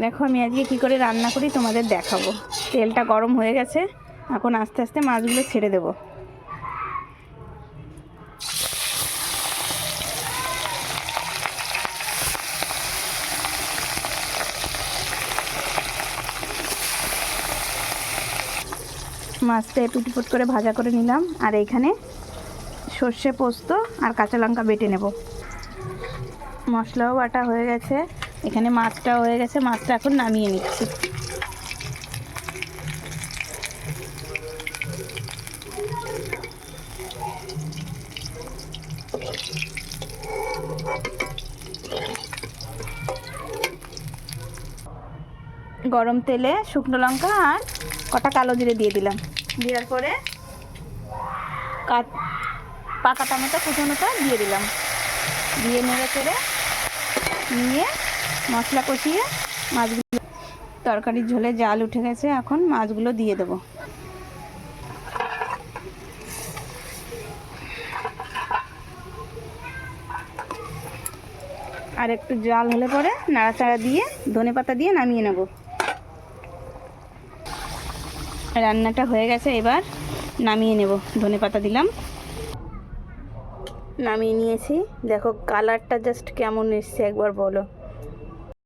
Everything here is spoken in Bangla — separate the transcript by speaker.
Speaker 1: দেখো আমি আজকে কী করে রান্না করি তোমাদের দেখাবো। তেলটা গরম হয়ে গেছে, এখন আস্তে আস্তে মাছগুলো ছেড়ে দেবো। মাছটা এপিট করে ভাজা করে নিলাম, আর এইখানে সর্ষে পোস্ত আর কাঁচা লঙ্কা বেটে নেব। মশলাও বাটা হয়ে গেছে, এখানে মাছটাও হয়ে গেছে। মাছটা এখন নামিয়ে নিচ্ছি। গরম তেলে শুকনো লঙ্কা আর কটা কালো জিরে দিয়ে দিলাম। দেওয়ার পরে পাকা টমেটো কুচনোটা দিয়ে দিলাম। দিয়ে নেড়ে চেড়ে নিয়ে মশলা কষিয়ে মাছগুলো, তরকারির ঝোলে জাল উঠে গেছে, এখন মাছগুলো দিয়ে দেবো। আর একটু জাল হলে পরে নাড়াচাড়া দিয়ে ধনেপাতা দিয়ে নামিয়ে নেব। রান্নাটা হয়ে গেছে, এবার নামিয়ে নেব। ধনেপাতা দিলাম, নামিয়ে নিয়েছি। দেখো কালারটা জাস্ট কেমন এসছে একবার বলো।